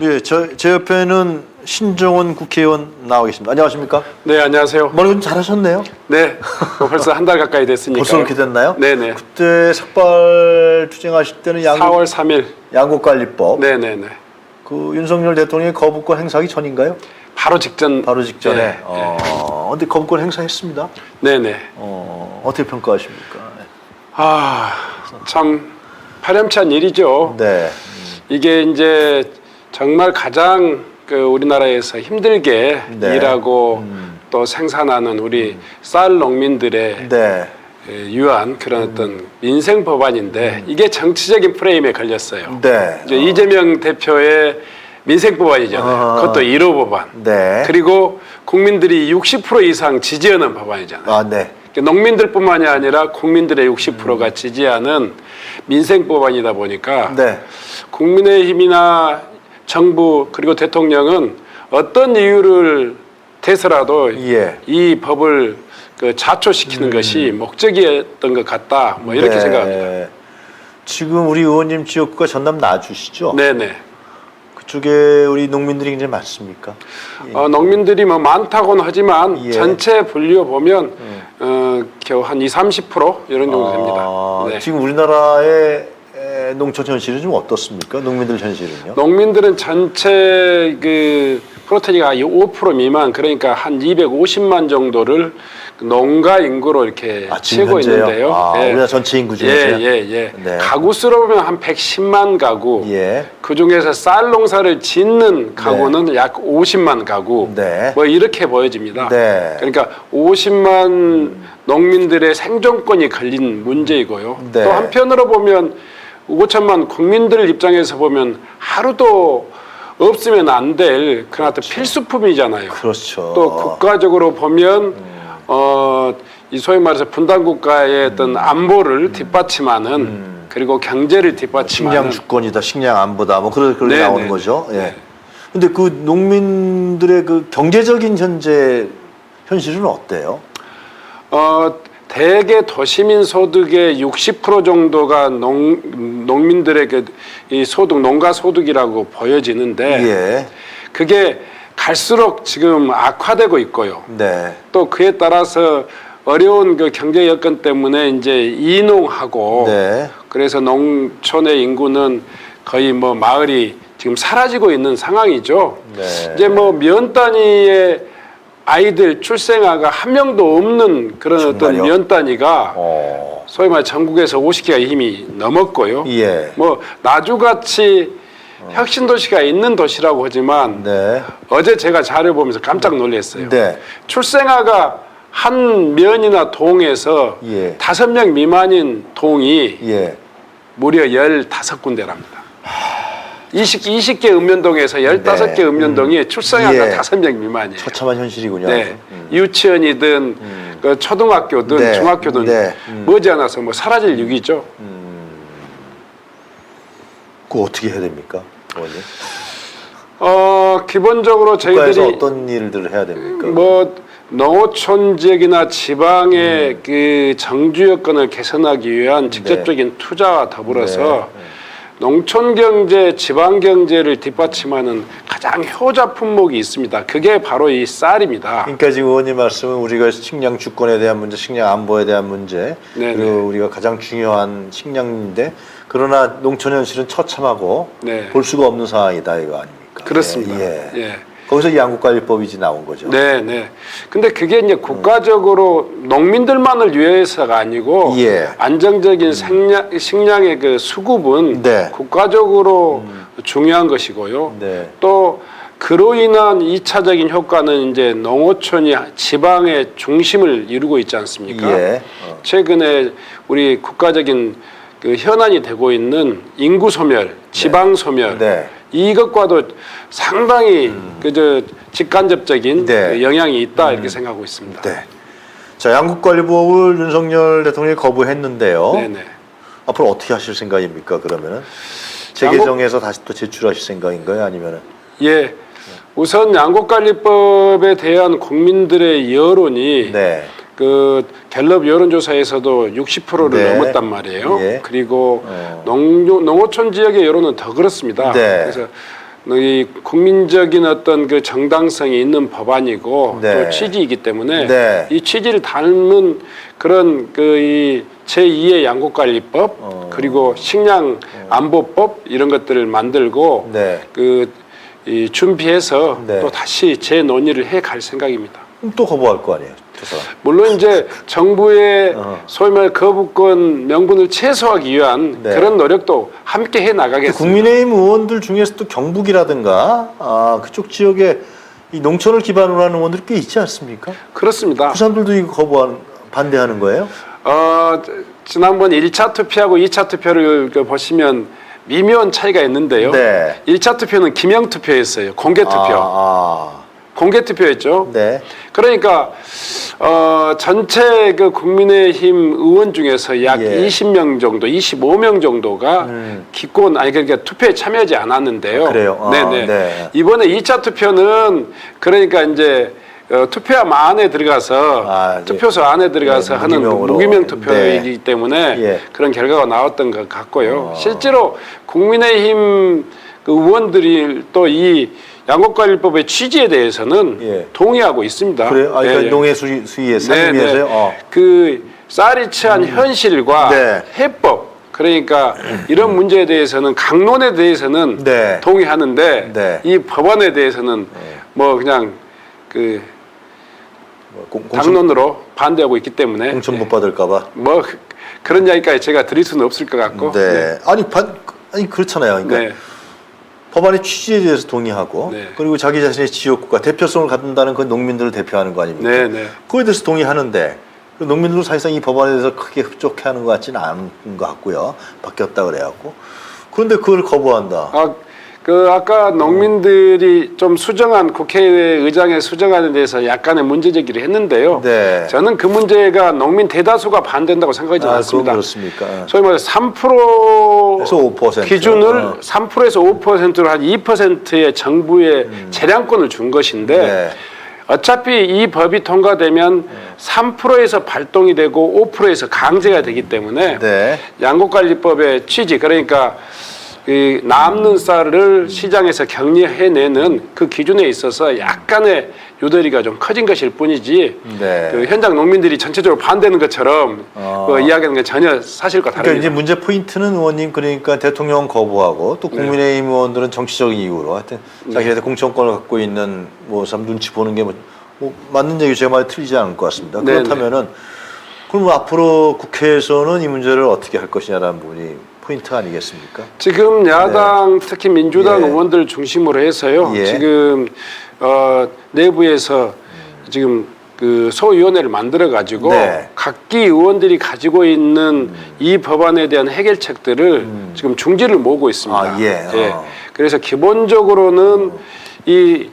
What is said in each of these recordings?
예, 제 옆에는 신정원 국회의원 나와 계십니다. 안녕하십니까? 네, 안녕하세요. 머리 좀 잘하셨네요. 네, 벌써 한 달 가까이 됐으니까. 벌써 그렇게 됐나요? 네네. 그때 삭발 투쟁하실 때는 4월 3일. 양곡관리법. 네네네. 그 윤석열 대통령이 거부권 행사하기 전인가요? 바로 직전. 바로 직전에. 네, 근데 거부권 행사했습니다. 네네. 어떻게 평가하십니까? 참 파렴치한 일이죠. 네. 이게 이제 정말 가장 우리나라에서 힘들게 네. 일하고 또 생산하는 우리 쌀 농민들의 네. 유한 그런 어떤 민생 법안인데 이게 정치적인 프레임에 걸렸어요. 네. 이제 이재명 대표의 민생 법안이잖아요. 그것도 1호 법안. 네. 그리고 국민들이 60% 이상 지지하는 법안이잖아요. 네. 농민들뿐만이 아니라 국민들의 60%가 지지하는 민생 법안이다 보니까 네. 국민의힘이나 정부 그리고 대통령은 어떤 이유를 대서라도 예. 이 법을 자초시키는 것이 목적이었던 것 같다. 뭐 이렇게 네. 생각합니다. 지금 우리 의원님 지역구가 전남 나주시죠? 네네. 그쪽에 우리 농민들이 굉장히 많습니까? 농민들이 뭐 많다고는 하지만 예. 전체 분류 보면 겨우 한 20-30% 이런 정도 됩니다. 네. 지금 우리나라의 농촌 현실은 좀 어떻습니까? 농민들 현실은요? 농민들은 전체 프로테이가 5% 미만, 그러니까 한 250만 정도를 농가 인구로 이렇게 치고 있는데요. 예. 우리나라 전체 인구 중에서요? 예. 네. 가구 수로 보면 한 110만 가구. 예. 그 중에서 쌀 농사를 짓는 가구는 약 50만 가구. 네. 뭐 이렇게 보여집니다. 네. 그러니까 50만 농민들의 생존권이 걸린 문제이고요. 네. 또 한편으로 보면 5천만 국민들 입장에서 보면 하루도 없으면 안 될 그런 어떤 필수품이잖아요. 그렇죠. 또 국가적으로 보면 이 소위 말해서 분단 국가의 어떤 안보를 뒷받침하는 그리고 경제를 뒷받침하는 식량 주권이다, 식량 안보다, 뭐 그렇게 네, 나오는 네, 거죠. 예. 네. 근데 그 농민들의 그 경제적인 현재 현실은 어때요? 대개 도시민 소득의 60% 정도가 농민들의 이 소득, 농가 소득이라고 보여지는데 예. 그게 갈수록 지금 악화되고 있고요. 네. 또 그에 따라서 어려운 경제 여건 때문에 이제 이농하고 네. 그래서 농촌의 인구는 거의 뭐 마을이 지금 사라지고 있는 상황이죠. 네. 이제 뭐 면 단위의 아이들 출생아가 한 명도 없는 그런 정말요? 어떤 면 단위가 소위 말해 전국에서 50개가 이미 넘었고요. 예. 뭐 나주같이 혁신 도시가 있는 도시라고 하지만 네. 어제 제가 자료 보면서 깜짝 놀랐어요. 네. 출생아가 한 면이나 동에서 예. 5명 미만인 동이 예. 무려 15군데랍니다. 20개 읍면동에서 15개 네. 읍면동이 출생아가 예. 5명 미만이에요. 처참한 현실이군요. 네. 유치원이든 그 초등학교든 네. 중학교든 네. 머지않아서 뭐 사라질 위기죠. 그거 어떻게 해야 됩니까, 의원님? 기본적으로 국가에서 저희들이 어떤 일들을 해야 됩니까? 뭐 농어촌 지역이나 지방의 그 정주 여건을 개선하기 위한 직접적인 투자와 더불어서 농촌 경제, 지방 경제를 뒷받침하는 가장 효자 품목이 있습니다. 그게 바로 이 쌀입니다. 그러니까 지금 의원님 말씀은 우리가 식량 주권에 대한 문제, 식량 안보에 대한 문제, 네네. 그리고 우리가 가장 중요한 식량인데 그러나 농촌 현실은 처참하고 네. 볼 수가 없는 상황이다 이거 아닙니까? 그렇습니다. 예. 거기서 이 양국관리법이 이제 나온 거죠. 네. 근데 그게 이제 국가적으로 농민들만을 위해서가 아니고 예. 안정적인 식량의 그 수급은 네. 국가적으로 중요한 것이고요. 네. 또 그로 인한 2차적인 효과는 이제 농어촌이 지방의 중심을 이루고 있지 않습니까? 예. 최근에 우리 국가적인 그 현안이 되고 있는 인구 소멸, 지방 소멸, 네. 이것과도 상당히 그저 직간접적인 네. 그 영향이 있다 이렇게 생각하고 있습니다. 네. 자, 양국관리법을 윤석열 대통령이 거부했는데요. 네네. 앞으로 어떻게 하실 생각입니까? 그러면은 재개정해서 다시 또 제출하실 생각인가요? 아니면은? 예. 우선 양곡관리법에 대한 국민들의 여론이 네. 그 갤럽 여론조사에서도 60%를 네. 넘었단 말이에요. 예. 그리고 농어촌 지역의 여론은 더 그렇습니다. 네. 그래서 이 국민적인 어떤 그 정당성이 있는 법안이고 네. 또 취지이기 때문에 네. 이 취지를 닮은 그런 그 이 제2의 양곡관리법 그리고 식량안보법 이런 것들을 만들고 네. 이 준비해서 네. 또 다시 재논의를 해 갈 생각입니다. 그럼 또 거부할 거 아니에요, 두 사람. 물론 이제 정부의 소위 말 거부권 명분을 최소화하기 위한 네. 그런 노력도 함께 해 나가겠습니다. 국민의힘 의원들 중에서도 경북이라든가 그쪽 지역에 이 농촌을 기반으로 하는 의원들이 꽤 있지 않습니까? 그렇습니다. 그 사람들도 이거 반대하는 거예요? 지난번 1차 투표하고 2차 투표를 보시면 미묘한 차이가 있는데요. 네. 1차 투표는 기명 투표였어요. 공개 투표. 공개 투표였죠. 네. 그러니까 전체 그 국민의힘 의원 중에서 약 예. 20명 정도, 25명 정도가 기권 그러니까 투표에 참여하지 않았는데요. 그래요? 네네. 네. 이번에 2차 투표는 그러니까 이제 투표함 안에 들어가서 투표소 안에 들어가서 네, 하는 무기명 투표이기 네. 때문에 예. 그런 결과가 나왔던 것 같고요. 실제로 국민의힘 그 의원들이 또 이 양곡관리법의 취지에 대해서는 예. 동의하고 있습니다. 그래요? 그러니까 예. 농해 수위에 상임위에서요? 그 쌀이 처한 현실과 네. 해법 그러니까 이런 문제에 대해서는 강론에 대해서는 네. 동의하는데 네. 이 법안에 대해서는 뭐 그냥 그 당론으로 반대하고 있기 때문에 공천 못 받을까봐. 뭐 그런 이야기까지 제가 드릴 수는 없을 것 같고. 네. 아니 그렇잖아요. 그러니까 네. 법안의 취지에 대해서 동의하고 네. 그리고 자기 자신의 지역구가 대표성을 갖는다는 그 농민들을 대표하는 거 아닙니까? 네, 네. 그거에 대해서 동의하는데 그 농민들은 사실상 이 법안에 대해서 크게 흡족해하는 것 같지는 않은 것 같고요. 바뀌었다 그래갖고 그런데 그걸 거부한다. 아까 농민들이 좀 수정한 국회의장의 수정안에 대해서 약간의 문제 제기를 했는데요. 네. 저는 그 문제가 농민 대다수가 반대한다고 생각하지 않습니다. 그건 그렇습니까? 소위 말해서 3%에서 5%. 기준을 3%에서 5%로 한 2%의 정부의 재량권을 준 것인데 네. 어차피 이 법이 통과되면 3%에서 발동이 되고 5%에서 강제가 되기 때문에 네. 양곡관리법의 취지 그러니까 이 남는 쌀을 시장에서 격리해내는 그 기준에 있어서 약간의 유도리가 좀 커진 것일 뿐이지 네. 그 현장 농민들이 전체적으로 반대하는 것처럼 그 이야기하는 게 전혀 사실과 다릅니다. 그러니까 이제 문제 포인트는 의원님 그러니까 대통령 거부하고 또 국민의힘 의원들은 정치적인 이유로 하여튼 자기네들 공천권을 갖고 있는 뭐 사람 눈치 보는 게 뭐 맞는 얘기 제 말이 틀리지 않을 것 같습니다. 그렇다면은 그럼 앞으로 국회에서는 이 문제를 어떻게 할 것이냐라는 부분이 포인트 아니겠습니까? 지금 야당 특히 민주당 예. 의원들 중심으로 해서요. 예. 지금 내부에서 지금 그 소위원회를 만들어 가지고 네. 각기 의원들이 가지고 있는 이 법안에 대한 해결책들을 지금 중지를 모으고 있습니다. 예. 그래서 기본적으로는 이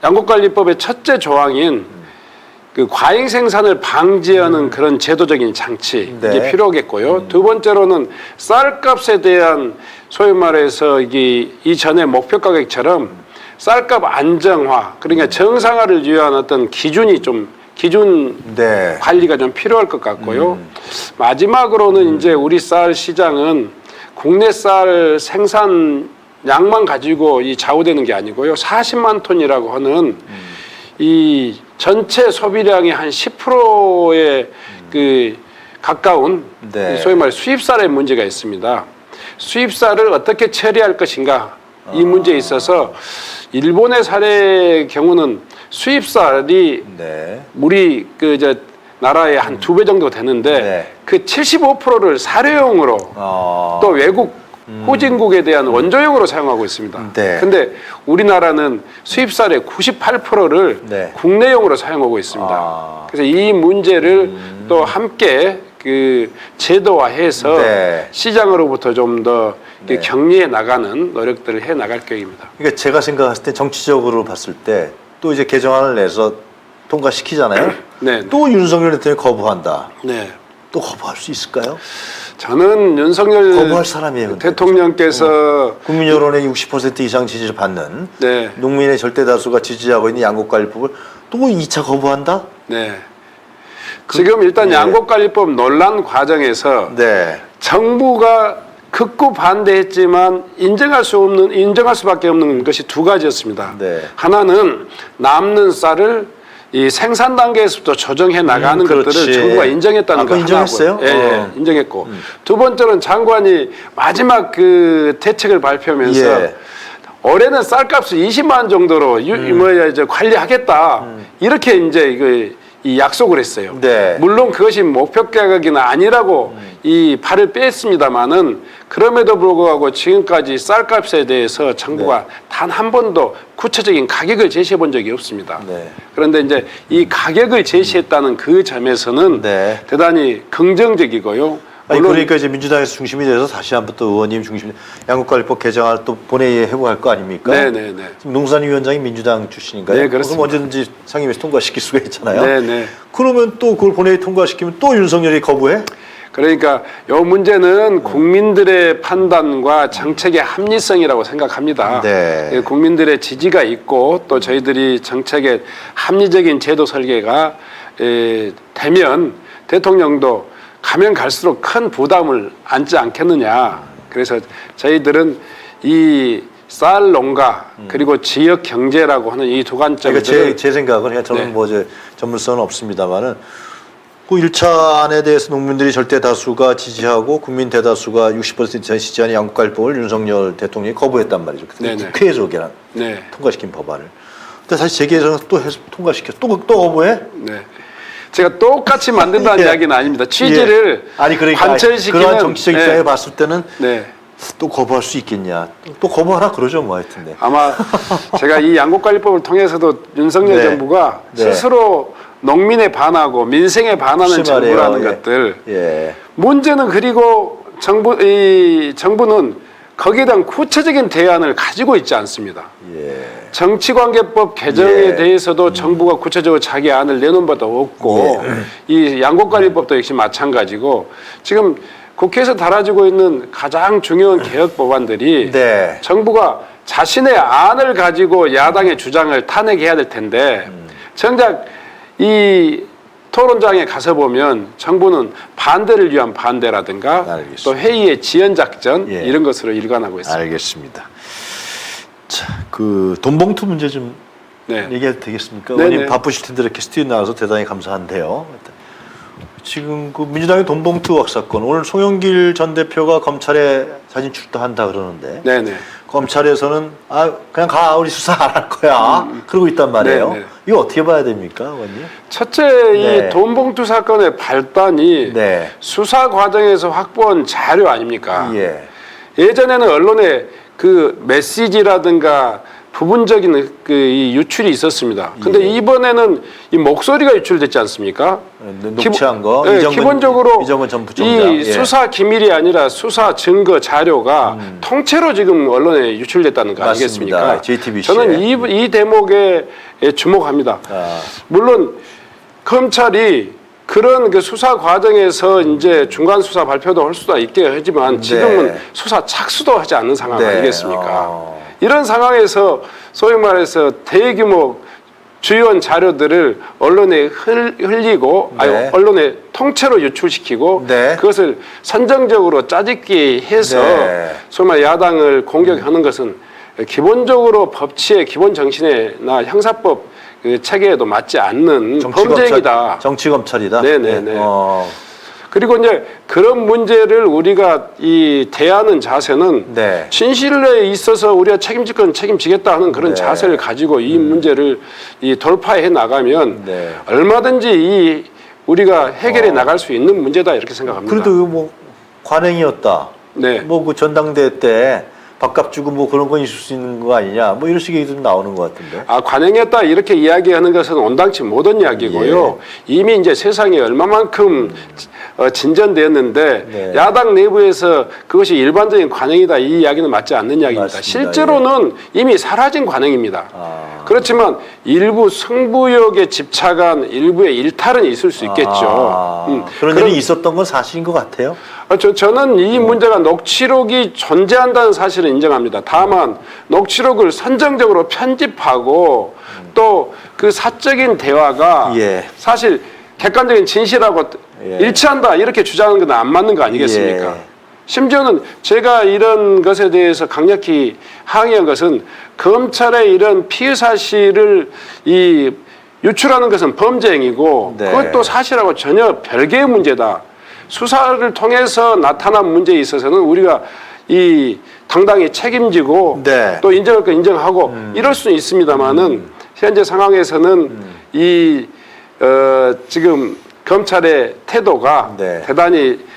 양곡관리법의 첫째 조항인 그 과잉 생산을 방지하는 그런 제도적인 장치 네. 이게 필요하겠고요. 두 번째로는 쌀값에 대한 소위 말해서 이게 이전의 목표 가격처럼 쌀값 안정화 그러니까 정상화를 위한 어떤 기준 네. 관리가 좀 필요할 것 같고요. 마지막으로는 이제 우리 쌀 시장은 국내 쌀 생산량만 가지고 이 좌우되는 게 아니고요. 40만 톤이라고 하는 이 전체 소비량의 한 10%에 그 가까운 네. 소위 말해 수입쌀의 문제가 있습니다. 수입쌀을 어떻게 처리할 것인가 이 문제에 있어서 일본의 사례의 경우는 수입쌀이 네. 우리 나라의 한 2배 정도 되는데 네. 그 75%를 사료용으로 또 외국 후진국에 대한 원조용으로 사용하고 있습니다. 네. 근데 우리나라는 수입쌀의 98%를 네. 국내용으로 사용하고 있습니다. 그래서 이 문제를 또 함께 그 제도화해서 네. 시장으로부터 좀 더 네. 격리해 나가는 노력들을 해 나갈 계획입니다. 그러니까 제가 생각했을 때 정치적으로 봤을 때 또 이제 개정안을 내서 통과시키잖아요. 네. 또 윤석열 대통령이 거부한다. 네. 또 거부할 수 있을까요? 저는 윤석열 거부할 사람이에요. 근데. 대통령께서 국민 여론의 60% 이상 지지를 받는 네. 농민의 절대 다수가 지지하고 있는 양곡관리법을 또 2차 거부한다? 네. 지금 일단 예. 양곡관리법 논란 과정에서 네. 정부가 극구 반대했지만 인정할 수밖에 없는 것이 두 가지였습니다. 네. 하나는 남는 쌀을 이 생산 단계에서부터 조정해 나가는 그렇지. 것들을 정부가 인정했다는 거 인정했어요? 하나고요. 예, 인정했고 두 번째는 장관이 마지막 그 대책을 발표하면서 예. 올해는 쌀값을 20만 원 정도로 이제 관리하겠다 이렇게 이제 이 약속을 했어요. 네. 물론 그것이 목표 가격은 아니라고 이 발을 뺐습니다만은 그럼에도 불구하고 지금까지 쌀값에 대해서 정부가 단 한 번도 구체적인 가격을 제시해 본 적이 없습니다. 네. 그런데 이제 이 가격을 제시했다는 그 점에서는 네. 대단히 긍정적이고요. 아니 물론 그러니까 이제 민주당에서 중심이 돼서 다시 한번 또 의원님 중심 양국관리법 개정을 또 본회의에 회부할 거 아닙니까? 네네네. 지금 농산위원장이 민주당 출신인가요? 네, 그렇습니다. 그럼 언제든지 상임위에서 통과시킬 수가 있잖아요. 네네. 그러면 또 그걸 본회의 통과시키면 또 윤석열이 거부해? 그러니까 이 문제는 국민들의 판단과 정책의 합리성이라고 생각합니다. 네. 예, 국민들의 지지가 있고 또 저희들이 정책의 합리적인 제도 설계가 되면 대통령도 가면 갈수록 큰 부담을 안지 않겠느냐. 그래서 저희들은 이 쌀 농가 그리고 지역 경제라고 하는 이 두 관점을 그러니까 제 생각은 그냥 저는 네. 뭐 이제 전문성은 없습니다만은 그 1차 안에 대해서 농민들이 절대 다수가 지지하고 국민 대다수가 60% 이상 지지하는 양국관리법을 윤석열 대통령이 거부했단 말이죠. 근데 네네. 국회에서 그냥 네. 통과시킨 법안을. 근데 사실 재계에서는 또 해서 통과시켜 또 거부해? 네. 제가 똑같이 만든다는 예. 이야기는 아닙니다. 취지를 예. 아니 그러니까 관철시키는 그런 정치적 입장에 네. 봤을 때는 네. 또 거부할 수 있겠냐? 또 거부하라 그러죠, 뭐 하여튼. 네. 아마 제가 이 양국관리법을 통해서도 윤석열 네. 정부가 네. 스스로 농민에 반하고 민생에 반하는 혹시 말이에요. 정부라는 예. 것들. 예. 문제는 그리고 정부는 거기에 대한 구체적인 대안을 가지고 있지 않습니다. 예. 정치관계법 개정에 예. 대해서도 정부가 구체적으로 자기 안을 내놓은 바도 없고 이 양국관리법도 역시 마찬가지고 지금 국회에서 달아지고 있는 가장 중요한 개혁 법안들이 네. 정부가 자신의 안을 가지고 야당의 주장을 탄핵해야 될 텐데 정작 이 토론장에 가서 보면 정부는 반대를 위한 반대라든가 알겠습니다. 또 회의의 지연 작전 예. 이런 것으로 일관하고 있습니다. 알겠습니다. 자, 그 돈봉투 문제 좀 네. 얘기해도 되겠습니까? 네네. 의원님 바쁘실 텐데 이렇게 스튜디오 나와서 대단히 감사한데요. 지금 그 민주당의 돈봉투 의혹 사건 오늘 송영길 전 대표가 검찰에 사진 출두한다 그러는데 네네. 검찰에서는 그냥 가 우리 수사 안 할 거야 그러고 있단 말이에요. 네네. 이거 어떻게 봐야 됩니까, 의원님? 첫째 네. 이 돈봉투 사건의 발단이 네. 수사 과정에서 확보한 자료 아닙니까? 예. 예전에는 언론에 그 메시지라든가 부분적인 이 유출이 있었습니다. 근데 예. 이번에는 이 목소리가 유출됐지 않습니까? 녹취한 거. 네, 기본적으로 이정근 전 부총장. 이 수사 기밀이 아니라 수사 증거 자료가 통째로 지금 언론에 유출됐다는 거 맞습니다. 아니겠습니까? JTBC 에. 저는 이 대목에 주목합니다. 물론 검찰이 그런 그 수사 과정에서 이제 중간 수사 발표도 할 수도 있게 하지만 지금은 네. 수사 착수도 하지 않는 상황 네. 아니겠습니까? 이런 상황에서 소위 말해서 대규모 주요한 자료들을 언론에 흘리고 네. 언론에 통째로 유출시키고 네. 그것을 선정적으로 짜집기 해서 네. 소위 말해 야당을 공격하는 것은 기본적으로 법치의 기본 정신이나 형사법 그 체계에도 맞지 않는 범죄행위다. 정치검찰이다. 네네네. 네. 그리고 이제 그런 문제를 우리가 이 대하는 자세는 네. 진실에 있어서 우리가 책임질 건 책임지겠다 하는 그런 네. 자세를 가지고 이 문제를 이 돌파해 나가면 네. 얼마든지 이 우리가 해결해 나갈 수 있는 문제다 이렇게 생각합니다. 그래도 뭐 관행이었다. 네. 뭐 그 전당대회 때 밥값 주고 뭐 그런 건 있을 수 있는 거 아니냐. 뭐 이런 식의 좀 나오는 것 같은데. 관행했다 이렇게 이야기하는 것은 온당치 못한 이야기고요. 이미 이제 세상이 얼마만큼 진전되었는데 네. 야당 내부에서 그것이 일반적인 관행이다 이 이야기는 맞지 않는 이야기입니다. 맞습니다. 실제로는 이미 사라진 관행입니다. 그렇지만 일부 승부욕에 집착한 일부의 일탈은 있을 수 있겠죠. 그런 일이 있었던 건 사실인 것 같아요. 저는 이 문제가 녹취록이 존재한다는 사실은 인정합니다. 다만 녹취록을 선정적으로 편집하고 또 그 사적인 대화가 예. 사실 객관적인 진실하고 예. 일치한다 이렇게 주장하는 건 안 맞는 거 아니겠습니까? 예. 심지어는 제가 이런 것에 대해서 강력히 항의한 것은 검찰의 이런 피의 사실을 유출하는 것은 범죄 행위고 네. 그것도 사실하고 전혀 별개의 문제다. 수사를 통해서 나타난 문제에 있어서는 우리가 당당히 책임지고 네. 또 인정할 거 인정하고 이럴 수는 있습니다만은 현재 상황에서는 지금 검찰의 태도가 네. 대단히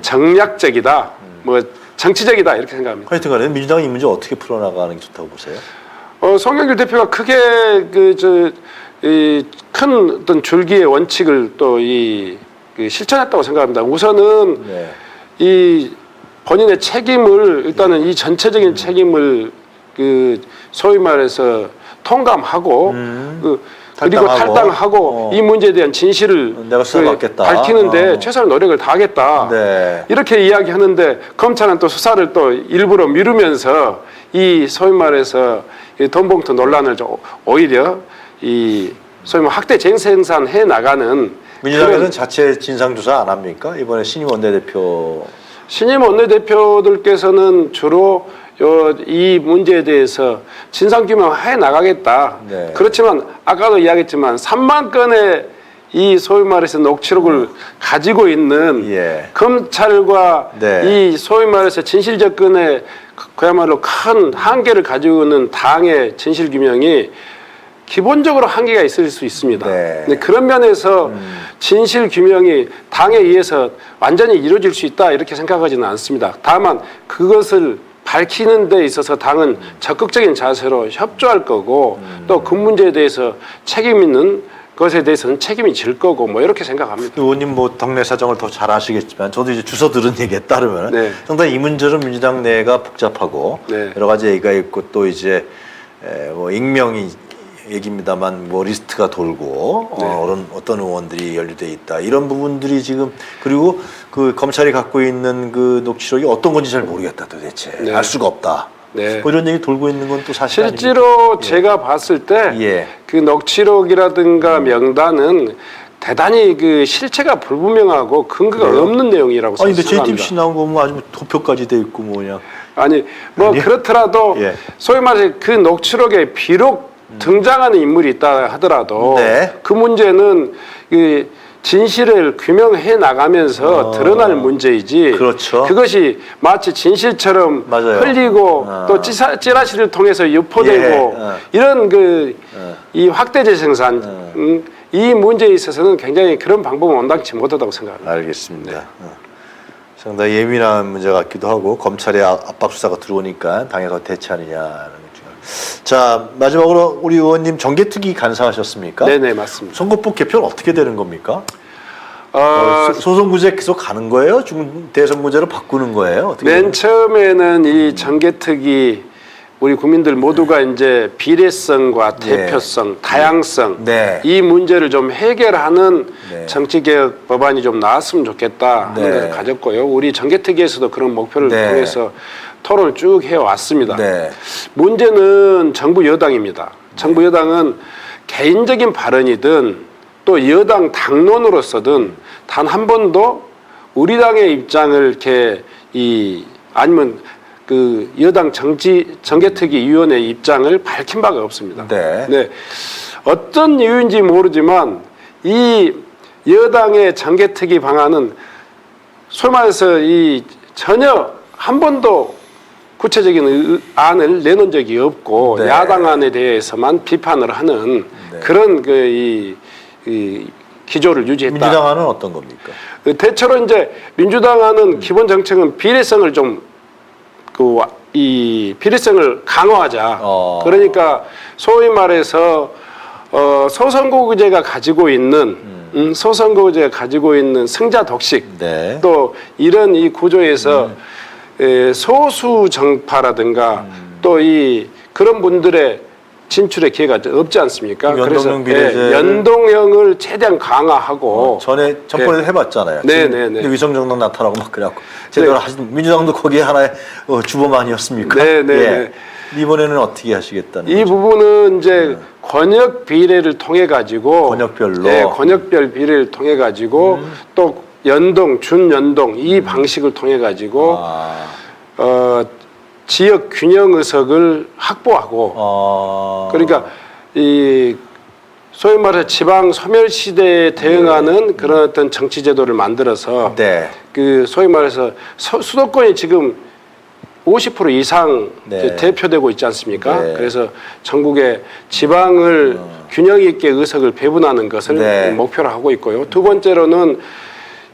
정략적이다, 뭐 정치적이다 이렇게 생각합니다. 하여튼간에 민주당이 이 문제 어떻게 풀어나가는 게 좋다고 보세요? 송영길 대표가 크게 큰 어떤 줄기의 원칙을 또 실천했다고 생각합니다. 우선은 네. 본인의 책임을 일단은 이 전체적인 책임을 소위 말해서 통감하고 그리고 탈당하고 이 문제에 대한 진실을 내가 수사받겠다. 밝히는데 최선의 노력을 다하겠다. 네. 이렇게 이야기하는데 검찰은 또 수사를 또 일부러 미루면서 소위 말해서 돈봉투 논란을 오히려 소위 말 학대 쟁생산해 나가는 민주당에서는 자체 진상조사 안 합니까? 이번에 신임 원내대표. 신임 원내대표들께서는 주로 이 문제에 대해서 진상규명해 나가겠다. 네. 그렇지만 아까도 이야기했지만 3만 건의 소위 말해서 녹취록을 가지고 있는 예. 검찰과 네. 소위 말해서 진실 접근에 그야말로 큰 한계를 가지고 있는 당의 진실 규명이 기본적으로 한계가 있을 수 있습니다. 네. 근데 그런 면에서 진실 규명이 당에 의해서 완전히 이루어질 수 있다 이렇게 생각하지는 않습니다. 다만 그것을 밝히는 데 있어서 당은 적극적인 자세로 협조할 거고 또 그 문제에 대해서 책임 있는 것에 대해서는 책임이 질 거고 뭐 이렇게 생각합니다. 의원님 뭐 동네 사정을 더 잘 아시겠지만 저도 이제 주워 들은 얘기에 따르면 네. 상당히 이 문제는 민주당 내가 복잡하고 네. 여러 가지 얘기가 있고 또 이제 뭐 익명이 얘기입니다만 뭐 리스트가 돌고 네. 어떤 의원들이 연루돼 있다 이런 부분들이 지금 그리고 그 검찰이 갖고 있는 그 녹취록이 어떤 건지 잘 모르겠다 도대체 네. 알 수가 없다. 네. 뭐 이런 얘기 돌고 있는 건 또 사실 실제로 아닙니까? 제가 봤을 때 예. 그 녹취록이라든가 명단은 대단히 실체가 불분명하고 근거가 그래요? 없는 내용이라고 아니 근데 생각합니다. JTBC 나온 거 보면 아주 도표까지 돼 있고 뭐냐. 아니 뭐 아니요? 그렇더라도 예. 소위 말해서 그 녹취록에 비록 등장하는 인물이 있다 하더라도 네. 그 문제는 진실을 규명해 나가면서 드러날 문제이지. 그렇죠. 그것이 마치 진실처럼 맞아요. 흘리고 또 찌라시를 통해서 유포되고 예. 이런 이 확대 재생산 이 문제에 있어서는 굉장히 그런 방법은 온당치 못하다고 생각합니다. 알겠습니다. 상당히 예민한 문제 같기도 하고 검찰의 압박 수사가 들어오니까 당에서 대처하느냐는 자 마지막으로 우리 의원님 정개특위 간사하셨습니까? 네네 맞습니다. 선거법 개편 어떻게 되는 겁니까? 소송구제 계속 가는 거예요? 대선구제로 바꾸는 거예요? 어떻게 맨 처음에는 이 정개특위 우리 국민들 모두가 이제 비례성과 대표성, 다양성 네. 이 문제를 좀 해결하는 네. 정치개혁 법안이 좀 나왔으면 좋겠다 하는 것을 가졌고요. 우리 정개특위에서도 그런 목표를 통해서 토론을 쭉 해왔습니다. 네. 문제는 정부 여당입니다. 정부 여당은 개인적인 발언이든 또 여당 당론으로서든 단 한 번도 우리 당의 입장을 이렇게 아니면 그 여당 정개특위 위원회 입장을 밝힌 바가 없습니다. 네. 어떤 이유인지 모르지만 이 여당의 정개특위 방안은 소위 말해서 전혀 한 번도 구체적인 안을 내놓은 적이 없고 네. 야당안에 대해서만 비판을 하는 그런 기조를 유지했다. 민주당안은 어떤 겁니까? 대체로 이제 민주당안은 기본 정책은 비례성을 좀 비례성을 강화하자. 그러니까 소위 말해서 소선거구제가 가지고 있는 소선거구제가 가지고 있는 승자 독식 또 이런 이 구조에서 소수 정파라든가 또 그런 분들의 진출의 기회가 없지 않습니까? 그래서 연동형을 최대한 강화하고 전번에 해봤잖아요. 네네네. 위성정당 나타나고 막 그래갖고 제대로 하신 민주당도 거기에 하나의 주범 아니었습니까? 네네. 이번에는 어떻게 하시겠다는 이 거죠? 부분은 이제 권역 비례를 통해 가지고 권역별로 권역별 비례를 통해 가지고 또 연동, 준연동 이 방식을 통해 가지고 지역 균형 의석을 확보하고 그러니까 이 소위 말해 지방 소멸 시대에 대응하는 그런 어떤 정치 제도를 만들어서 그 소위 말해서 수도권이 지금 50% 이상 이제 대표되고 있지 않습니까? 그래서 전국의 지방을 균형 있게 의석을 배분하는 것을 목표로 하고 있고요. 두 번째로는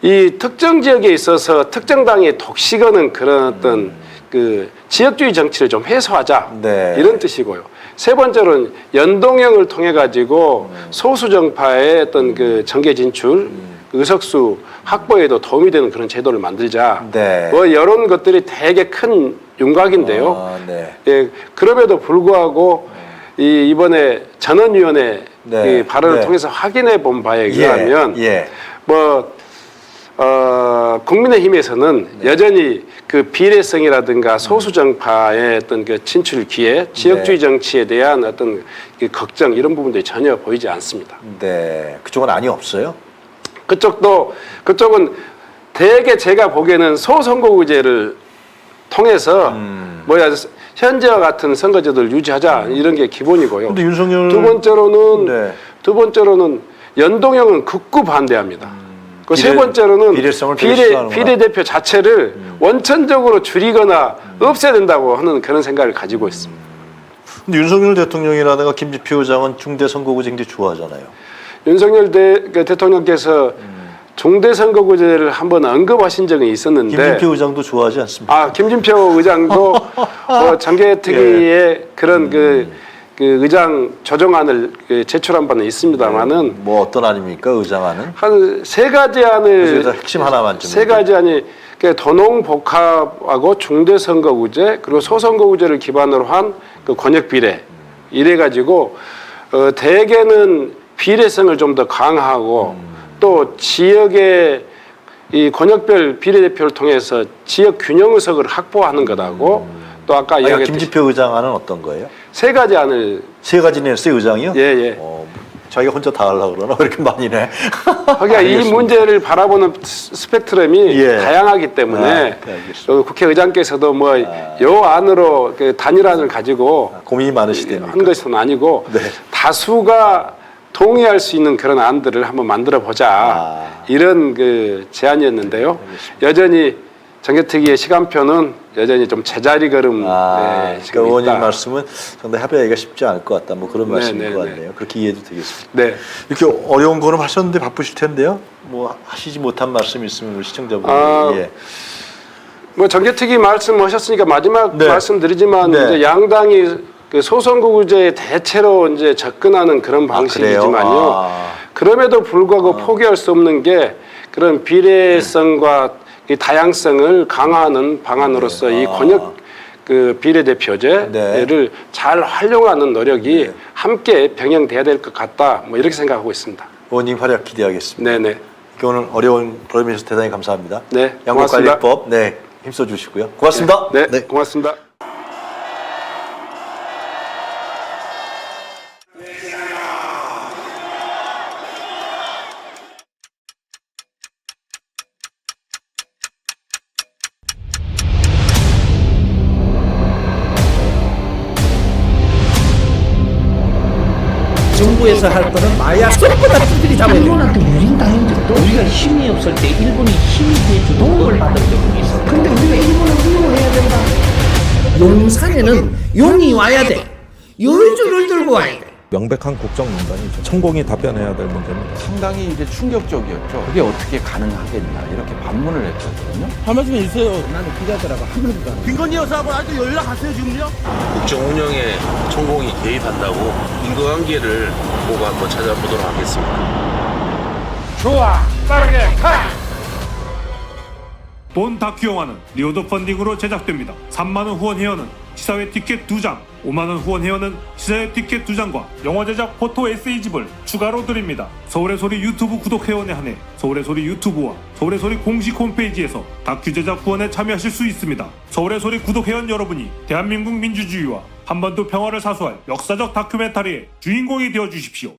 이 특정 지역에 있어서 특정 당이 독식하는 그런 어떤 그 지역주의 정치를 좀 해소하자 이런 뜻이고요. 세 번째로는 연동형을 통해 가지고 소수 정파의 어떤 그 정계 진출, 의석수 확보에도 도움이 되는 그런 제도를 만들자. 뭐 이런 것들이 되게 큰 윤곽인데요. 예, 그럼에도 불구하고 이번에 전원위원회 그 발언을 통해서 확인해 본 바에 의하면 뭐 국민의힘에서는 여전히 그 비례성이라든가 소수정파의 어떤 그 진출 기회, 지역주의 정치에 대한 어떤 그 걱정 이런 부분들이 전혀 보이지 않습니다. 그쪽은 아니 없어요? 그쪽은 대개 제가 보기에는 소선거구제를 통해서 뭐야 현재와 같은 선거제도를 유지하자 이런 게 기본이고요. 근데 윤석열 두 번째로는 연동형은 극구 반대합니다. 그 세 번째로는 비례대표 자체를 원천적으로 줄이거나 없애야 된다고 하는 그런 생각을 가지고 있습니다. 근데 윤석열 대통령이라든가 김진표 의장은 중대선거구제 굉장히 좋아하잖아요. 윤석열 대통령께서 중대선거구제를 한번 언급하신 적이 있었는데 김진표 의장도 좋아하지 않습니까? 김진표 의장도 정계특위의 그런 그 의장 조정안을 제출한 바는 있습니다만은 뭐 어떤 안입니까? 의장안은? 한 세 가지 안을 핵심 하나만 좀. 세 가지 안이 도농복합하고 중대선거구제 그리고 소선거구제를 기반으로 한 그 권역비례 이래 가지고 대개는 비례성을 좀 더 강화하고 또 지역의 이 권역별 비례대표를 통해서 지역 균형 의석을 확보하는 것하고 또 아까 이야기했듯이 김진표 의장안은 어떤 거예요? 세 가지 안을 세 가지 냈어요, 의장이요? 예. 자기가 혼자 다 하려고 그러나 왜 이렇게 많이 내? 그러니까 이 문제를 바라보는 스펙트럼이 다양하기 때문에 국회의장께서도 뭐 요 안으로 그 단일안을 가지고 고민이 많으시대요. 한 것은 아니고 다수가 동의할 수 있는 그런 안들을 한번 만들어 보자 이런 그 제안이었는데요. 여전히 정계특위의 시간표는 여전히 좀 제자리 걸음. 그러니까 의원님 말씀은 상당히 합의하기가 쉽지 않을 것 같다. 뭐 그런 말씀인 것 같네요. 그렇게 이해도 되겠습니다. 이렇게 어려운 거는 하셨는데 바쁘실 텐데요. 뭐 하시지 못한 말씀이 있으면 우리 시청자분들. 뭐 정계특위 말씀하셨으니까 마지막 말씀드리지만 이제 양당이 그 소선거구제에 대체로 이제 접근하는 그런 방식이지만요. 그럼에도 불구하고 포기할 수 없는 게 그런 비례성과 이 다양성을 강화하는 방안으로서 이 권역 그 비례대표제를 잘 활용하는 노력이 함께 병행돼야 될 것 같다. 뭐 이렇게 생각하고 있습니다. 의원님 활약 기대하겠습니다. 오늘 어려운 프로그램에서 대단히 감사합니다. 양국관리법 힘써 주시고요. 고맙습니다. 고맙습니다. 정부에서 할 거는 마약 쏙보다 뚜들이 잡아야 돼. 일본한테 유린당한 적도 우리가 힘이 없을 때 일본이 힘이 돼주는 도움을 받은 적이 있어. 근데 우리가 일본을 훌륭해야 된다. 용산에는 용이 와야 돼. 요주를 들고 와야 돼. 명백한 국정농단이죠. 천공이 답변해야 될 문제입니다. 상당히 이제 충격적이었죠. 그게 어떻게 가능하겠냐 이렇게 반문을 했거든요. 한 말씀 해주세요. 나는 기자들하고 한 번도 안 해. 김건희 여사하고 아직도 연락하세요 지금요? 국정 운영에 천공이 개입한다고 인과관계를 보고 한번 찾아보도록 하겠습니다. 좋아, 빠르게 가! 본 다큐 영화는 리오더 펀딩으로 제작됩니다. 3만원 후원 회원은 시사회 티켓 2장, 5만원 후원 회원은 시사회 티켓 2장과 영화 제작 포토 에세이집을 추가로 드립니다. 서울의 소리 유튜브 구독 회원에 한해 서울의 소리 유튜브와 서울의 소리 공식 홈페이지에서 다큐 제작 후원에 참여하실 수 있습니다. 서울의 소리 구독 회원 여러분이 대한민국 민주주의와 한반도 평화를 사수할 역사적 다큐멘터리의 주인공이 되어주십시오.